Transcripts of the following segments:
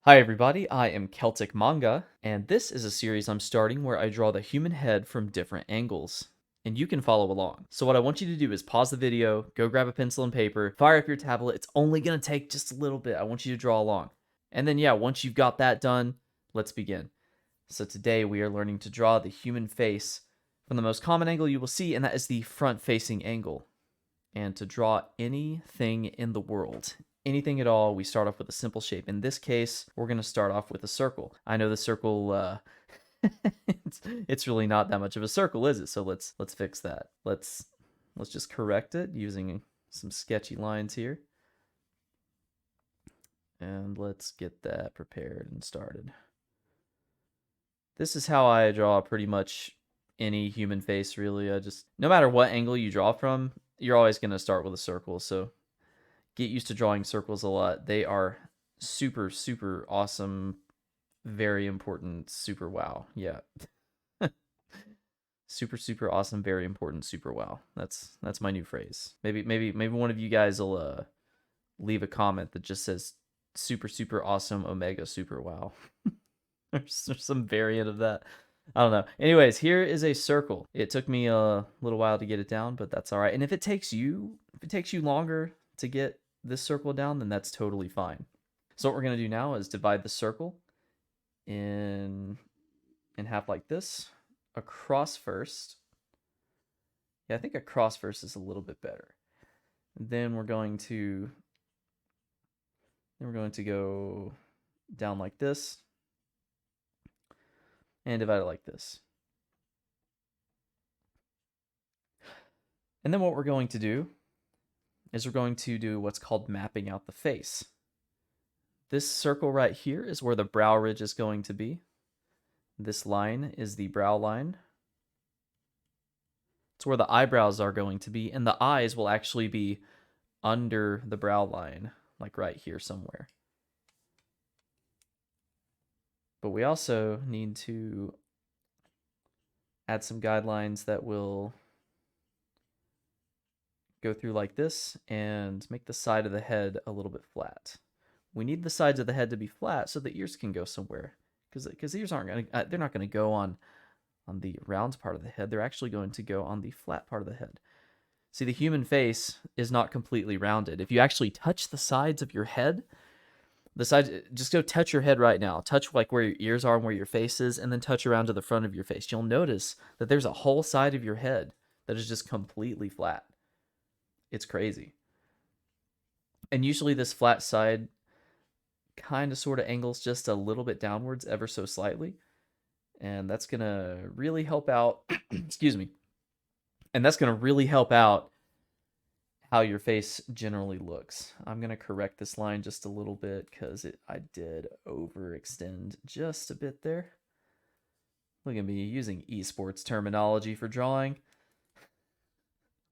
Hi everybody, I am Celtic Manga, and this is a series I'm starting where I draw the human head from different angles. And you can follow along. So what I want you to do is pause the video, go grab a pencil and paper, fire up your tablet. It's only going to take just a little bit. I want you to draw along. And then yeah, once you've got that done, let's begin. So today we are learning to draw the human face from the most common angle you will see, and that is the front-facing angle. And to draw anything in the world, anything at all, we start off with a simple shape. In this case, we're going to start off with a circle. I know the circle, it's really not that much of a circle, is it? So let's fix that. Let's just correct it using some sketchy lines here. And let's get that prepared and started. This is how I draw pretty much any human face, really. No matter what angle you draw from, you're always going to start with a circle. So get used to drawing circles a lot. They are super, super awesome, very important, super wow. Yeah. Super, super awesome, very important, super wow. That's my new phrase. Maybe one of you guys will leave a comment that just says super, super awesome, omega, super wow. Or some variant of that. I don't know. Anyways, here is a circle. It took me a little while to get it down, but that's all right. And if it takes you longer to get this circle down, then that's totally fine. So what we're going to do now is divide the circle in half like this, across first. Yeah, I think across first is a little bit better. Then we're going to go down like this and divide it like this. And then what we're going to do is we're going to do what's called mapping out the face. This circle right here is where the brow ridge is going to be. This line is the brow line. It's where the eyebrows are going to be, and the eyes will actually be under the brow line, like right here somewhere. But we also need to add some guidelines that will go through like this and make the side of the head a little bit flat. We need the sides of the head to be flat so the ears can go somewhere, because ears aren't going to, they're not going to go on the round part of the head. They're actually going to go on the flat part of the head. See, the human face is not completely rounded. If you actually touch the sides of your head, just go touch your head right now. Touch like where your ears are and where your face is, and then touch around to the front of your face. You'll notice that there's a whole side of your head that is just completely flat. It's crazy. And usually this flat side kind of sort of angles just a little bit downwards, ever so slightly. And that's going to really help out, excuse me. And that's going to really help out how your face generally looks. I'm going to correct this line just a little bit because I did overextend just a bit there. Look at me using esports terminology for drawing.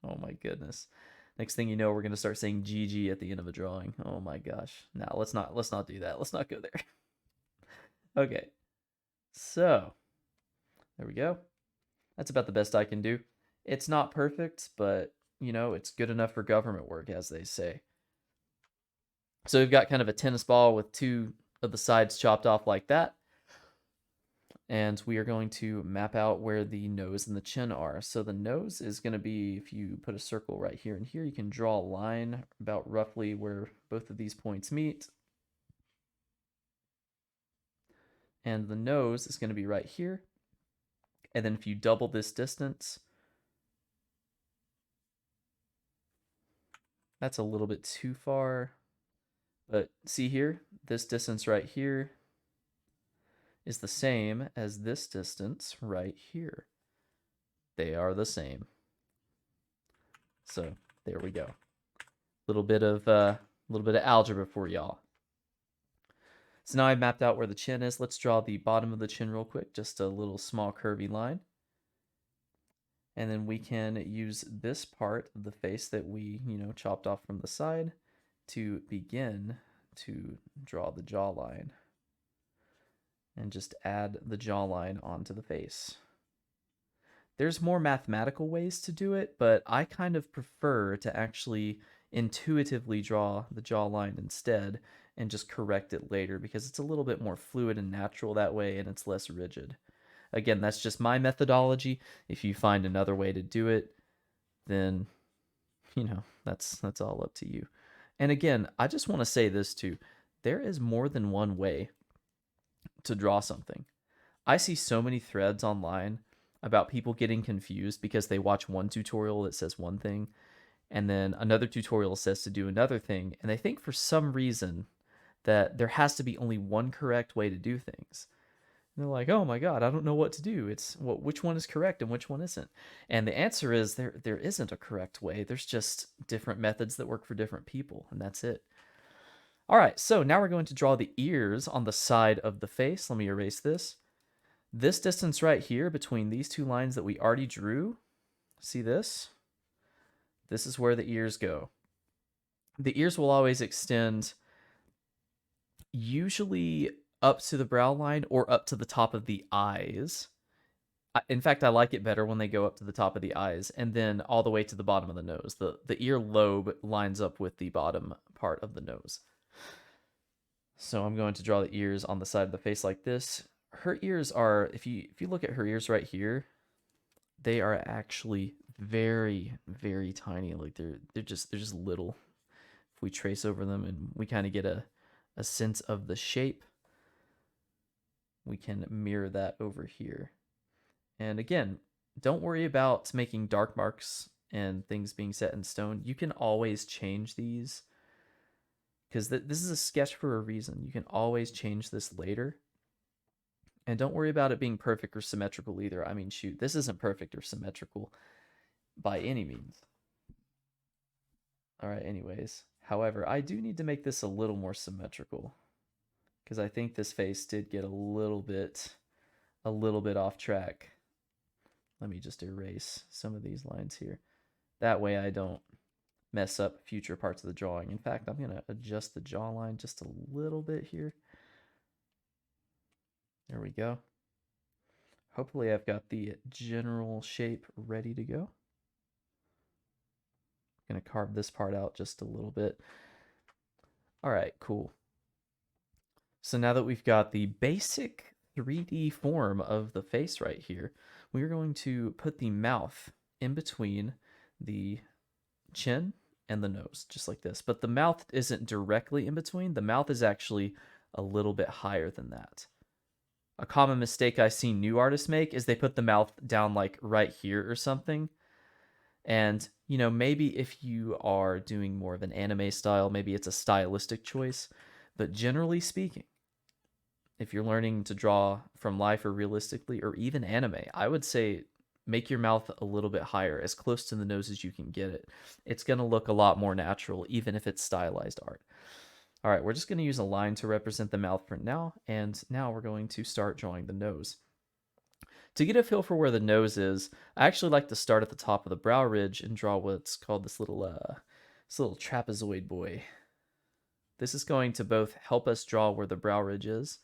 Oh my goodness. Next thing you know, we're going to start saying GG at the end of a drawing. Oh my gosh. Now, let's not do that. Let's not go there. Okay. So, there we go. That's about the best I can do. It's not perfect, but you know, it's good enough for government work, as they say. So we've got kind of a tennis ball with two of the sides chopped off like that. And we are going to map out where the nose and the chin are. So the nose is going to be, if you put a circle right here and here, you can draw a line about roughly where both of these points meet. And the nose is going to be right here. And then if you double this distance, that's a little bit too far. But see here, this distance right here is the same as this distance right here. They are the same. So there we go. Little bit of algebra for y'all. So now I've mapped out where the chin is. Let's draw the bottom of the chin real quick, just a little small curvy line. And then we can use this part of the face that we, chopped off from the side to begin to draw the jawline. And just add the jawline onto the face. There's more mathematical ways to do it, but I kind of prefer to actually intuitively draw the jawline instead, and just correct it later because it's a little bit more fluid and natural that way and it's less rigid. Again, that's just my methodology. If you find another way to do it, then that's all up to you. And again, I just want to say this too. There is more than one way to draw something. I see so many threads online about people getting confused because they watch one tutorial that says one thing and then another tutorial says to do another thing, and they think for some reason that there has to be only one correct way to do things. And they're like, "Oh my god, I don't know what to do. Which one is correct and which one isn't?" And the answer is there isn't a correct way. There's just different methods that work for different people, and that's it. All right, so now we're going to draw the ears on the side of the face. Let me erase this. This distance right here between these two lines that we already drew, see this? This is where the ears go. The ears will always extend usually up to the brow line or up to the top of the eyes. In fact, I like it better when they go up to the top of the eyes and then all the way to the bottom of the nose. The ear lobe lines up with the bottom part of the nose. So I'm going to draw the ears on the side of the face like this. Her ears are, if you look at her ears right here, they are actually very, very tiny. Like they're just little. If we trace over them and we kind of get a sense of the shape, we can mirror that over here. And again, don't worry about making dark marks and things being set in stone. You can always change these because this is a sketch for a reason. You can always change this later. And don't worry about it being perfect or symmetrical either. I mean, shoot, this isn't perfect or symmetrical by any means. All right, anyways. However, I do need to make this a little more symmetrical because I think this face did get a little bit off track. Let me just erase some of these lines here. That way I don't mess up future parts of the drawing. In fact, I'm going to adjust the jawline just a little bit here. There we go. Hopefully I've got the general shape ready to go. I'm going to carve this part out just a little bit. All right, cool. So now that we've got the basic 3D form of the face right here, we're going to put the mouth in between the chin and the nose, just like this. But the mouth isn't directly in between. The mouth is actually a little bit higher than that. A common mistake I see new artists make is they put the mouth down like right here or something. And, maybe if you are doing more of an anime style, maybe it's a stylistic choice. But generally speaking, if you're learning to draw from life or realistically or even anime, I would say make your mouth a little bit higher, as close to the nose as you can get it. It's going to look a lot more natural, even if it's stylized art. All right, we're just going to use a line to represent the mouth for now, and now we're going to start drawing the nose. To get a feel for where the nose is, I actually like to start at the top of the brow ridge and draw what's called this little trapezoid boy. This is going to both help us draw where the brow ridge is,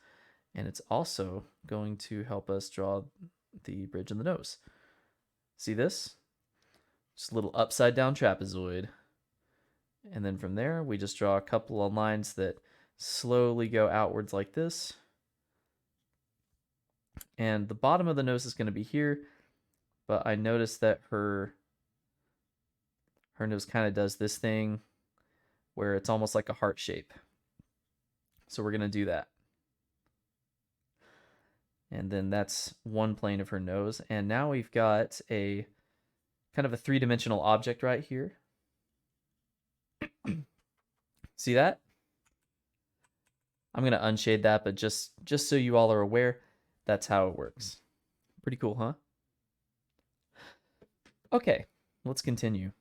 and it's also going to help us draw the bridge of the nose. See this? Just a little upside down trapezoid. And then from there, we just draw a couple of lines that slowly go outwards like this. And the bottom of the nose is going to be here, but I noticed that her nose kind of does this thing where it's almost like a heart shape. So we're going to do that. And then that's one plane of her nose. And now we've got a kind of a three-dimensional object right here. See that? I'm going to unshade that, but just so you all are aware, that's how it works. Pretty cool, huh? Okay, let's continue.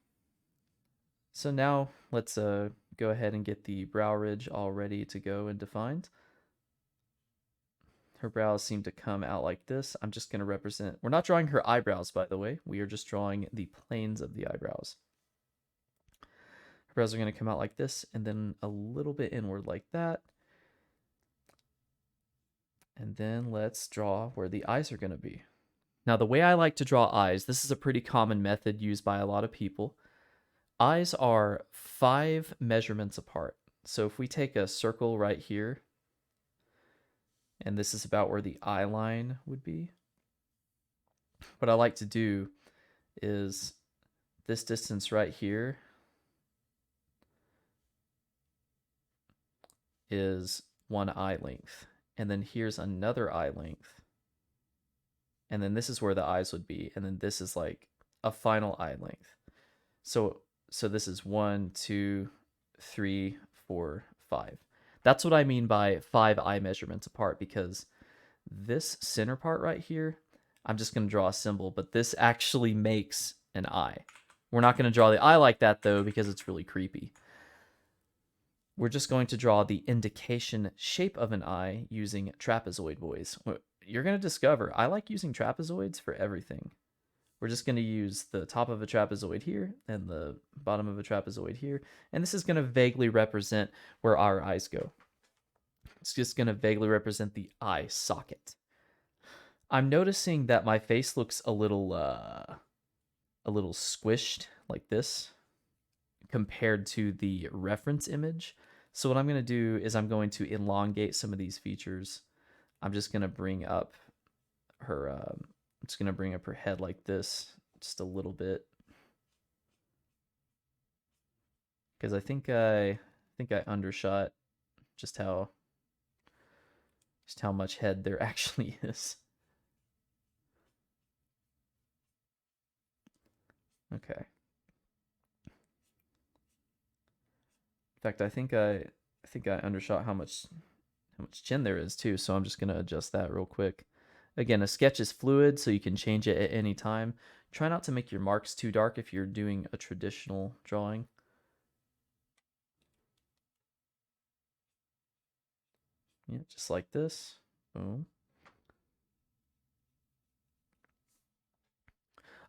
So now let's go ahead and get the brow ridge all ready to go and defined. Her brows seem to come out like this. I'm just going to represent... We're not drawing her eyebrows, by the way. We are just drawing the planes of the eyebrows. Her brows are going to come out like this, and then a little bit inward like that. And then let's draw where the eyes are going to be. Now, the way I like to draw eyes, this is a pretty common method used by a lot of people. Eyes are 5 measurements apart. So if we take a circle right here, and this is about where the eye line would be, what I like to do is this distance right here is one eye length. And then here's another eye length. And then this is where the eyes would be. And then this is like a final eye length. So this is 1, 2, 3, 4, 5. That's what I mean by 5 eye measurements apart, because this center part right here, I'm just going to draw a symbol, but this actually makes an eye. We're not going to draw the eye like that though, because it's really creepy. We're just going to draw the indication shape of an eye using trapezoid, boys. You're going to discover I like using trapezoids for everything. We're just going to use the top of a trapezoid here and the bottom of a trapezoid here. And this is going to vaguely represent where our eyes go. It's just going to vaguely represent the eye socket. I'm noticing that my face looks a little squished like this compared to the reference image. So what I'm going to do is I'm going to elongate some of these features. I'm just going to bring up her I'm just going to bring up her head like this just a little bit, because I think I undershot just how much head there actually is. Okay. In fact, I think I undershot how much chin there is too, so I'm just going to adjust that real quick. Again, a sketch is fluid, so you can change it at any time. Try not to make your marks too dark if you're doing a traditional drawing. Yeah, just like this. Boom.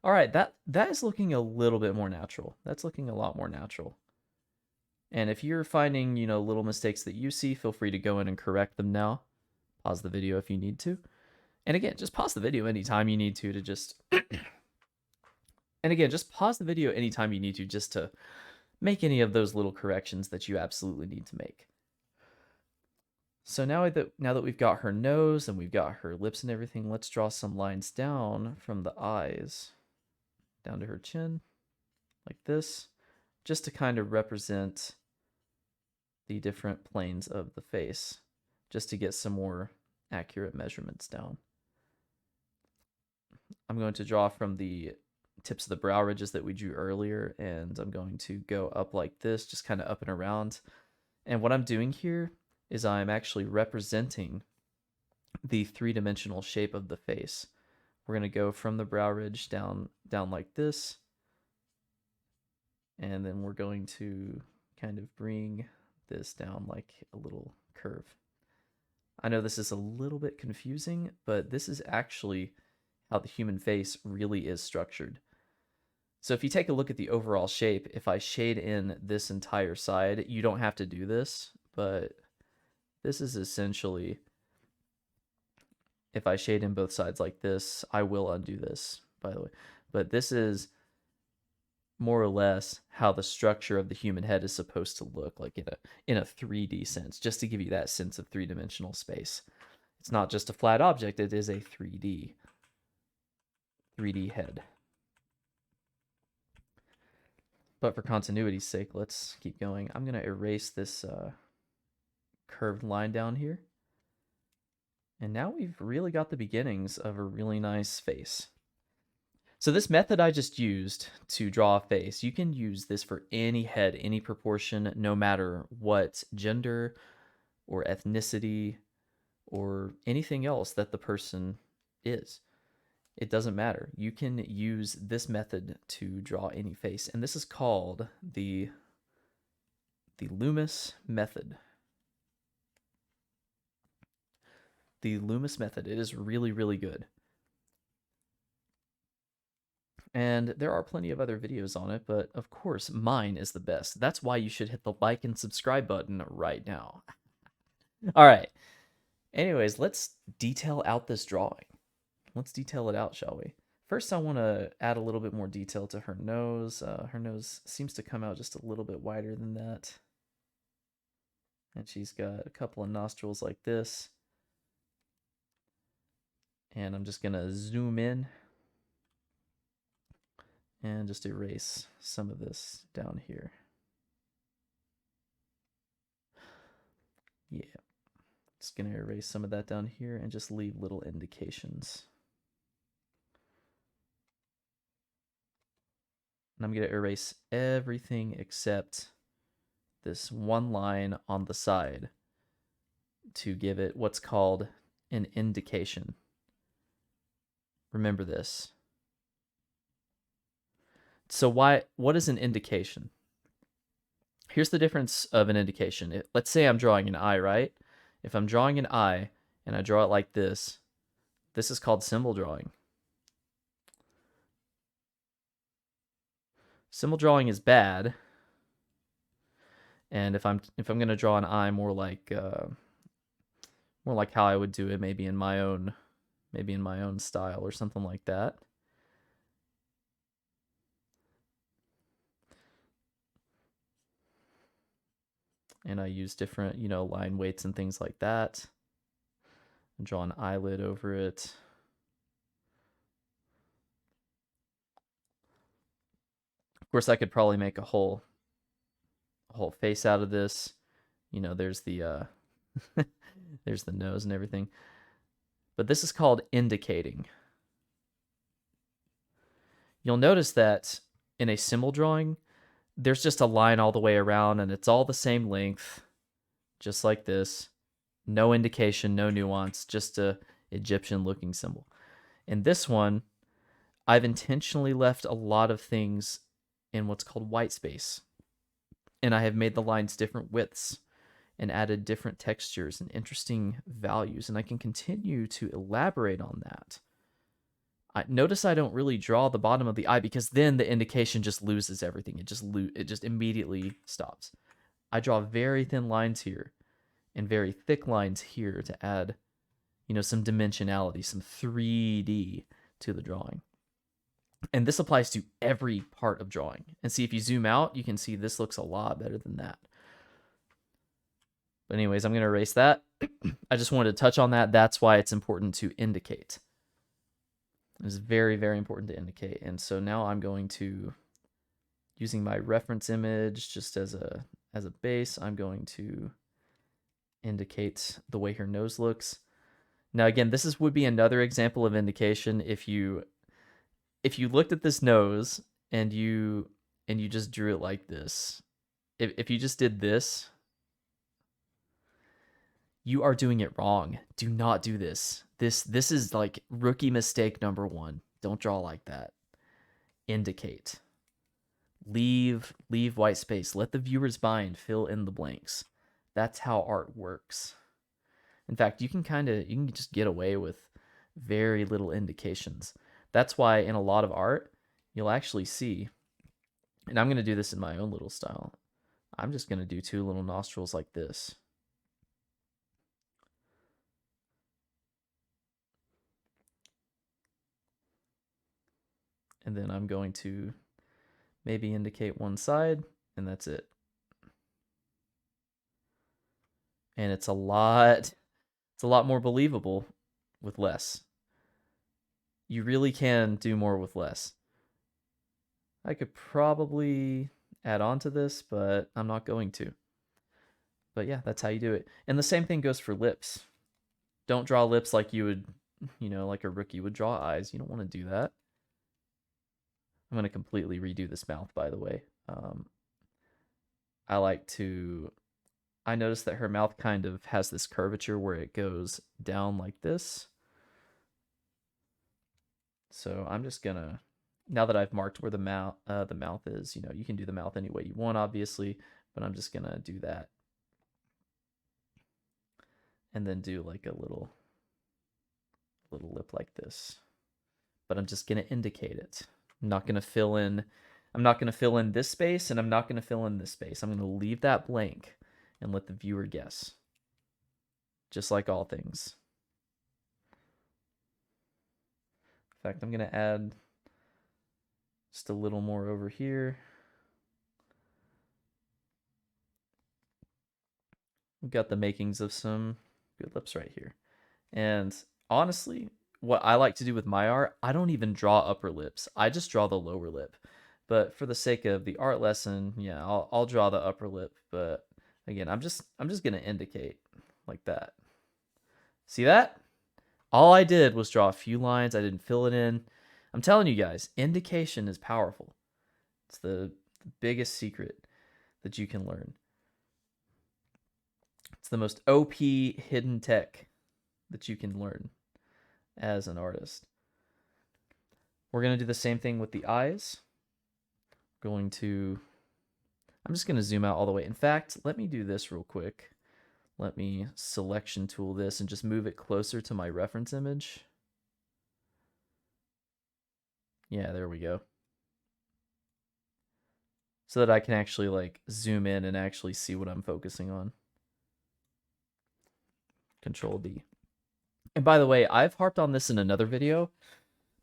All right, that is looking a little bit more natural. That's looking a lot more natural. And if you're finding, little mistakes that you see, feel free to go in and correct them now. Pause the video if you need to. And again, just pause the video anytime you need to just... And again, just pause the video anytime you need to just to make any of those little corrections that you absolutely need to make. So now that we've got her nose and we've got her lips and everything, let's draw some lines down from the eyes down to her chin, like this, just to kind of represent the different planes of the face, just to get some more accurate measurements down. I'm going to draw from the tips of the brow ridges that we drew earlier, and I'm going to go up like this, just kind of up and around. And what I'm doing here is I'm actually representing the three-dimensional shape of the face. We're going to go from the brow ridge down like this, and then we're going to kind of bring this down like a little curve. I know this is a little bit confusing, but this is actually how the human face really is structured. So if you take a look at the overall shape, if I shade in this entire side, you don't have to do this, but this is essentially, if I shade in both sides like this, I will undo this, by the way, but this is more or less how the structure of the human head is supposed to look, like in a 3D sense, just to give you that sense of three-dimensional space. It's not just a flat object, it is a 3D head. But for continuity's sake, let's keep going. I'm going to erase this curved line down here. And now we've really got the beginnings of a really nice face. So this method I just used to draw a face, you can use this for any head, any proportion, no matter what gender or ethnicity or anything else that the person is. It doesn't matter. You can use this method to draw any face. And this is called the Loomis Method. The Loomis Method. It is really, really good. And there are plenty of other videos on it, but of course, mine is the best. That's why you should hit the like and subscribe button right now. All right. Anyways, let's detail out this drawing. Let's detail it out, shall we? First, I want to add a little bit more detail to her nose. Her nose seems to come out just a little bit wider than that. And she's got a couple of nostrils like this. And I'm just going to zoom in and just erase some of this down here. Yeah. Just going to erase some of that down here and just leave little indications. And I'm going to erase everything except this one line on the side to give it what's called an indication. Remember this. So what is an indication? Here's the difference of an indication. Let's say I'm drawing an eye, right? If I'm drawing an eye and I draw it like this is called symbol drawing. Symbol drawing is bad. And if I'm gonna draw an eye more like how I would do it, maybe in my own style or something like that. And I use different, line weights and things like that. And draw an eyelid over it. Of course, I could probably make a whole face out of this. There's the there's the nose and everything. But this is called indicating. You'll notice that in a symbol drawing, there's just a line all the way around and it's all the same length, just like this. No indication, no nuance, just a Egyptian looking symbol. In this one, I've intentionally left a lot of things in what's called white space. And I have made the lines different widths and added different textures and interesting values. And I can continue to elaborate on that. Notice I don't really draw the bottom of the eye because then the indication just loses everything. It just immediately stops. I draw very thin lines here and very thick lines here to add, some dimensionality, some 3D to the drawing. And this applies to every part of drawing. And see, if you zoom out, you can see this looks a lot better than that. But anyways, I'm going to erase that. I just wanted to touch on that. That's why it's important to indicate. It's very, very important to indicate. And so now I'm going to, using my reference image just as a base, I'm going to indicate the way her nose looks. Now again, this would be another example of indication if you looked at this nose and you just drew it like this. If you just did this, you are doing it wrong. Do not do this. This is like rookie mistake number 1. Don't draw like that. Indicate. Leave white space. Let the viewer's mind fill in the blanks. That's how art works. In fact, you can just get away with very little indications. That's why in a lot of art, you'll actually see, and I'm going to do this in my own little style. I'm just going to do 2 little nostrils like this. And then I'm going to maybe indicate one side, and that's it. And it's a lot more believable with less. You really can do more with less. I could probably add on to this, but I'm not going to. But yeah, that's how you do it. And the same thing goes for lips. Don't draw lips like you would, like a rookie would draw eyes. You don't want to do that. I'm going to completely redo this mouth, by the way. I noticed that her mouth kind of has this curvature where it goes down like this. So I'm just going to, now that I've marked where the mouth is, you can do the mouth any way you want, obviously, but I'm just going to do that. And then do like a little lip like this. But I'm just going to indicate it. I'm not going to fill in this space, and I'm not going to fill in this space. I'm going to leave that blank and let the viewer guess. Just like all things. In fact, I'm going to add just a little more over here. We've got the makings of some good lips right here. And honestly, what I like to do with my art, I don't even draw upper lips. I just draw the lower lip. But for the sake of the art lesson, yeah, I'll draw the upper lip. But again, I'm just gonna indicate like that. See that? All I did was draw a few lines. I didn't fill it in. I'm telling you guys, indication is powerful. It's the biggest secret that you can learn. It's the most OP hidden tech that you can learn as an artist. We're going to do the same thing with the eyes. I'm just going to zoom out all the way. In fact, let me do this real quick. Let me selection tool this and just move it closer to my reference image. Yeah, there we go. So that I can actually like zoom in and actually see what I'm focusing on. Control D. And by the way, I've harped on this in another video,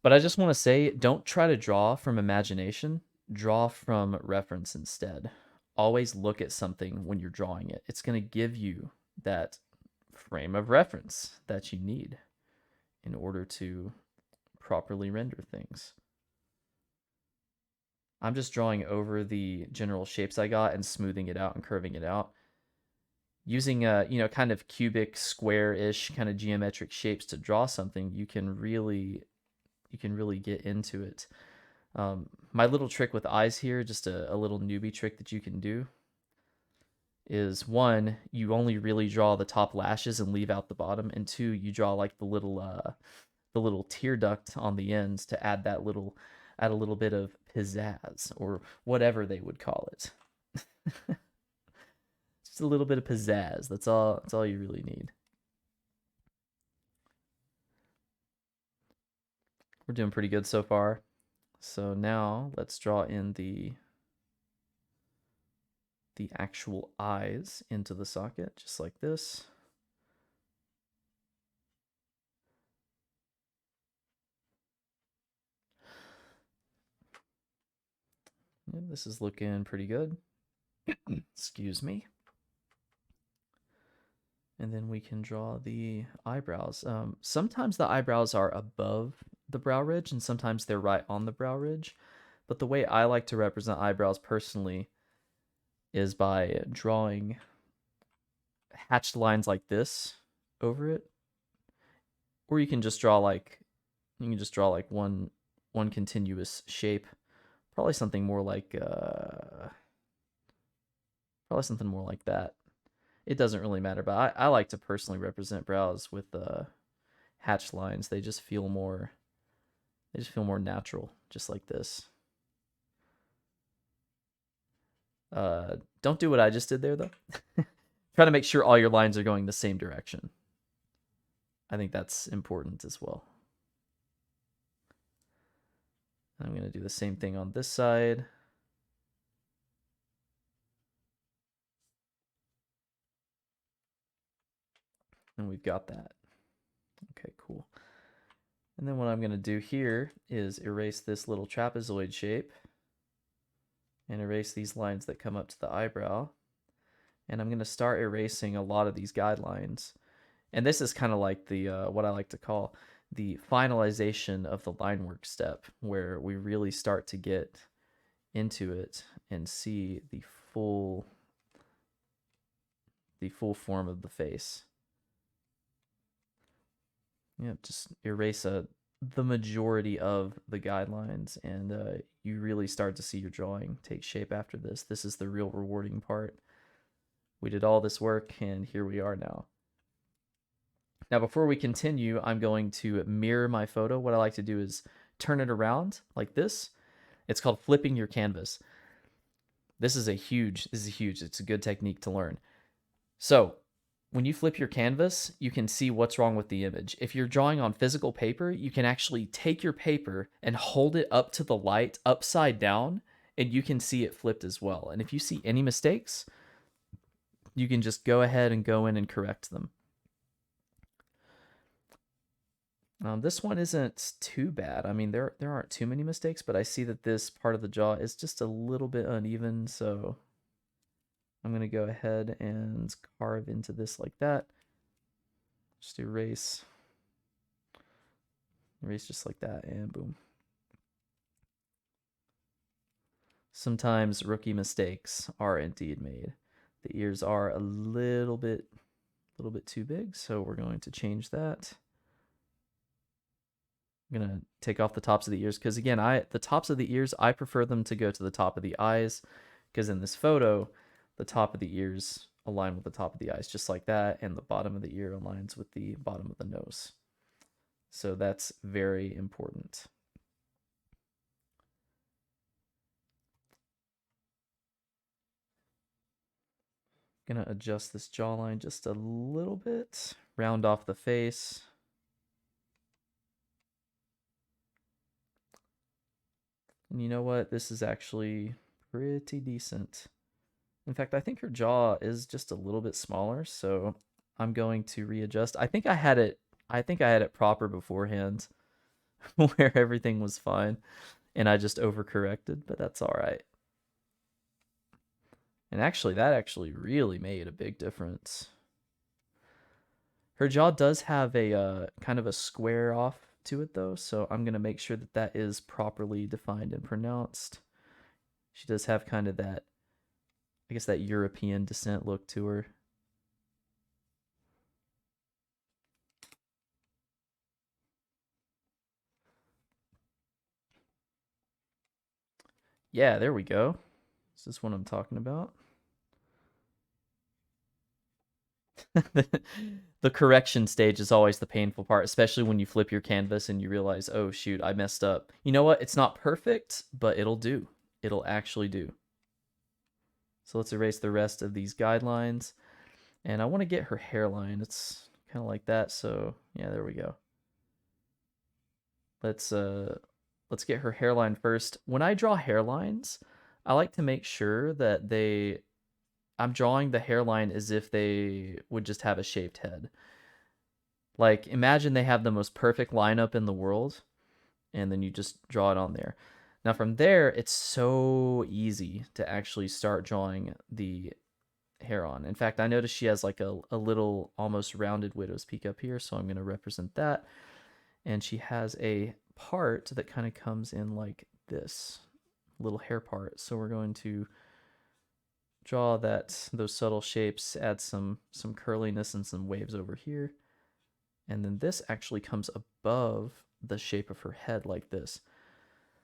but I just want to say, don't try to draw from imagination. Draw from reference instead. Always look at something when you're drawing it. It's going to give you that frame of reference that you need in order to properly render things. I'm just drawing over the general shapes I got and smoothing it out and curving it out. Using kind of cubic, square-ish kind of geometric shapes to draw something, you can really get into it. My little trick with eyes here, just a little newbie trick that you can do, is one, you only really draw the top lashes and leave out the bottom, and two, you draw like the little tear duct on the ends to add a little bit of pizzazz or whatever they would call it. Just a little bit of pizzazz. That's all you really need. We're doing pretty good so far. So now let's draw in the actual eyes into the socket, just like this. Yeah, this is looking pretty good. Excuse me. And then we can draw the eyebrows. Sometimes the eyebrows are above the brow ridge and sometimes they're right on the brow ridge. But the way I like to represent eyebrows personally is by drawing hatched lines like this over it. Or you can just draw like one continuous shape. Probably something more like that. It doesn't really matter, but I like to personally represent brows with hatched lines. They just feel more natural, just like this. Don't do what I just did there though. Try to make sure all your lines are going the same direction. I think that's important as well. I'm going to do the same thing on this side. And we've got that. Okay, cool. And then what I'm going to do here is erase this little trapezoid shape and erase these lines that come up to the eyebrow. And I'm going to start erasing a lot of these guidelines. And this is kind of like the what I like to call the finalization of the line work step, where we really start to get into it and see the full form of the face. Yeah, just erase the majority of the guidelines, and you really start to see your drawing take shape after this. This is the real rewarding part. We did all this work, and here we are now. Now, before we continue, I'm going to mirror my photo. What I like to do is turn it around like this. It's called flipping your canvas. This is huge. It's a good technique to learn. So when you flip your canvas, you can see what's wrong with the image. If you're drawing on physical paper, you can actually take your paper and hold it up to the light upside down, and you can see it flipped as well. And if you see any mistakes, you can just go ahead and go in and correct them. This one isn't too bad. I mean, there aren't too many mistakes, but I see that this part of the jaw is just a little bit uneven, so I'm going to go ahead and carve into this like that. Just erase. Erase just like that, and boom. Sometimes rookie mistakes are indeed made. The ears are a little bit too big, so we're going to change that. I'm gonna take off the tops of the ears because again, the tops of the ears, I prefer them to go to the top of the eyes, because in this photo, the top of the ears align with the top of the eyes just like that, and the bottom of the ear aligns with the bottom of the nose. So that's very important. Gonna adjust this jawline just a little bit, round off the face. And you know what? This is actually pretty decent. In fact, I think her jaw is just a little bit smaller, so I'm going to readjust. I think I had it proper beforehand where everything was fine and I just overcorrected, but that's all right. And actually that actually really made a big difference. Her jaw does have a kind of a square off to it though, so I'm going to make sure that that is properly defined and pronounced. She does have kind of that, I guess, that European descent look to her. Yeah, there we go. Is this what I'm talking about? The correction stage is always the painful part, especially when you flip your canvas and you realize, oh shoot, I messed up. You know what? It's not perfect, but it'll do. It'll actually do. So let's erase the rest of these guidelines. And I want to get her hairline. It's kind of like that. So yeah, there we go. Let's get her hairline first. When I draw hairlines, I like to make sure that I'm drawing the hairline as if they would just have a shaved head. Like imagine they have the most perfect lineup in the world, and then you just draw it on there. Now from there, it's so easy to actually start drawing the hair on. In fact, I noticed she has like a little almost rounded widow's peak up here, so I'm going to represent that. And she has a part that kind of comes in like this little hair part. So we're going to draw those subtle shapes, add some curliness and some waves over here. And then this actually comes above the shape of her head like this.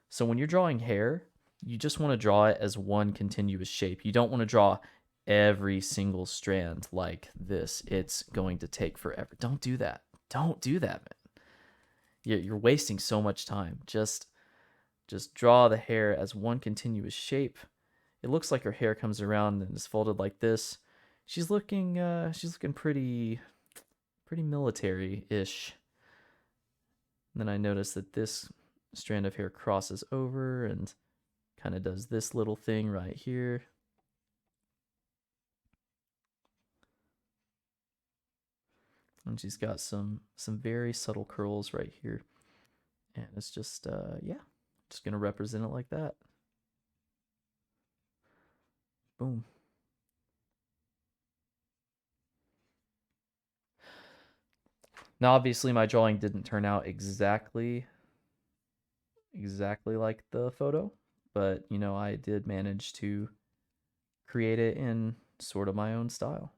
So when you're drawing hair, you just want to draw it as one continuous shape. You don't want to draw every single strand like this. It's going to take forever. Don't do that. Don't do that, man. You're wasting so much time. Just draw the hair as one continuous shape. It looks like her hair comes around and is folded like this. She's looking pretty military-ish. And then I notice that this strand of hair crosses over and kind of does this little thing right here. And she's got some very subtle curls right here. And it's just, yeah, just going to represent it like that. Boom. Now, obviously, my drawing didn't turn out exactly like the photo, but, you know, I did manage to create it in sort of my own style.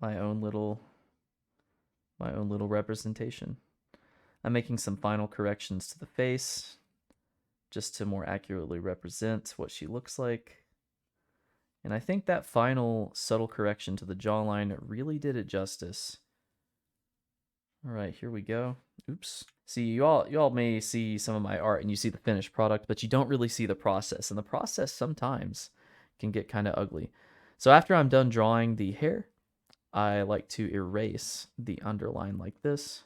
My own little representation. I'm making some final corrections to the face just to more accurately represent what she looks like. And I think that final subtle correction to the jawline really did it justice. All right, here we go. Oops. See, you all may see some of my art and you see the finished product, but you don't really see the process. And the process sometimes can get kind of ugly. So after I'm done drawing the hair, I like to erase the underline like this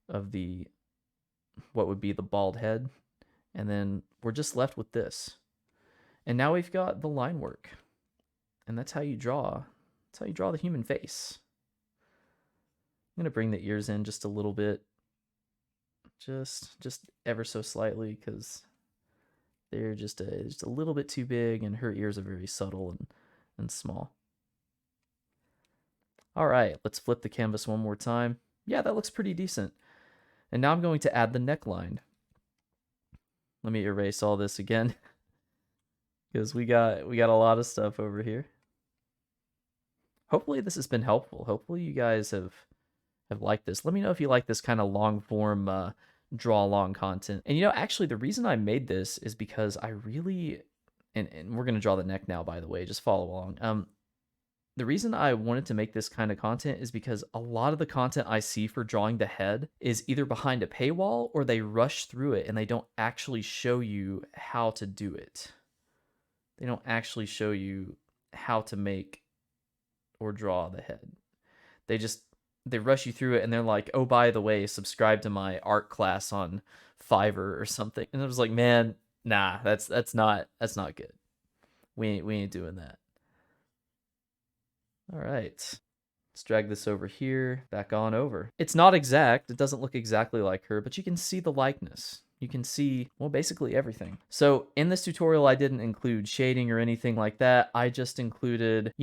of what would be the bald head. And then we're just left with this. And now we've got the line work. And that's how you draw. That's how you draw the human face. I'm going to bring the ears in just a little bit. Just ever so slightly, because They're just a little bit too big, and her ears are very subtle and small. All right, let's flip the canvas one more time. Yeah, that looks pretty decent. And now I'm going to add the neckline. Let me erase all this again because we got a lot of stuff over here. Hopefully this has been helpful. Hopefully you guys have liked this. Let me know if you like this kind of long form draw along content. And actually the reason I made this is because I really and we're going to draw the neck now, by the way, just follow along. The reason I wanted to make this kind of content is because a lot of the content I see for drawing the head is either behind a paywall or they rush through it and they don't actually show you how to do it. They don't actually show you how to make or draw the head. They rush you through it and they're like, oh, by the way, subscribe to my art class on Fiverr or something. And I was like, man, nah, that's not good. We ain't doing that. All right, let's drag this over here, back on over. It's not exact, it doesn't look exactly like her, but you can see the likeness. You can see, well, basically everything. So in this tutorial, I didn't include shading or anything like that. I just included,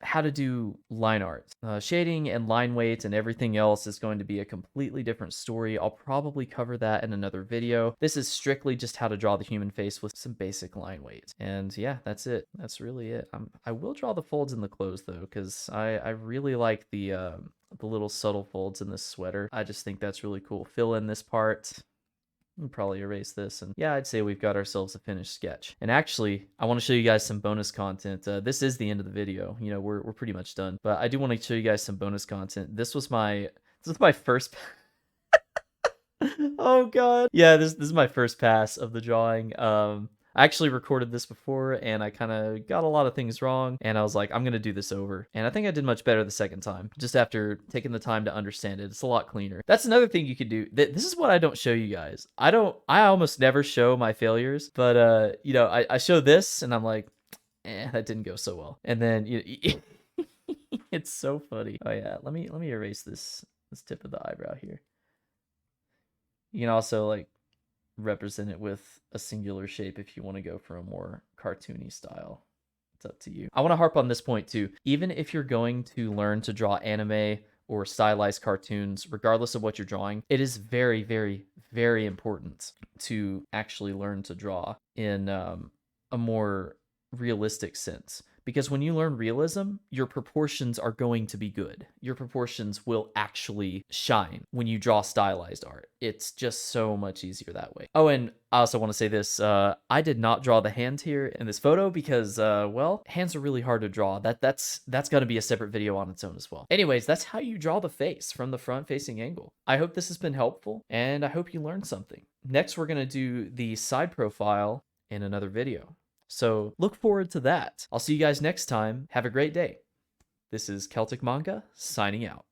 how to do line art. Shading and line weights and everything else is going to be a completely different story. I'll probably cover that in another video. This is strictly just how to draw the human face with some basic line weights. And yeah, that's it. That's really it. I will draw the folds in the clothes though, because I really like the little subtle folds in this sweater. I just think that's really cool. Fill in this part. We'll probably erase this, and yeah, I'd say we've got ourselves a finished sketch. And actually, I want to show you guys some bonus content. This is the end of the video. We're pretty much done, but I do want to show you guys some bonus content. This was my first. Oh god, yeah, this is my first pass of the drawing. I actually recorded this before and I kind of got a lot of things wrong and I was like, I'm going to do this over. And I think I did much better the second time, just after taking the time to understand it. It's a lot cleaner. That's another thing you could do. This is what I don't show you guys. I almost never show my failures, but I show this and I'm like, that didn't go so well. And then it's so funny. Oh yeah, let me erase this tip of the eyebrow here. You can also like represent it with a singular shape if you want to go for a more cartoony style. It's up to you. I want to harp on this point too. Even if you're going to learn to draw anime or stylized cartoons, regardless of what you're drawing, it is very, very, very important to actually learn to draw in a more realistic sense. Because when you learn realism, your proportions are going to be good. Your proportions will actually shine when you draw stylized art. It's just so much easier that way. Oh, and I also want to say this. I did not draw the hand here in this photo because, well, hands are really hard to draw. That's got to be a separate video on its own as well. Anyways, that's how you draw the face from the front-facing angle. I hope this has been helpful, and I hope you learned something. Next, we're going to do the side profile in another video. So look forward to that. I'll see you guys next time. Have a great day. This is Celtic Manga, signing out.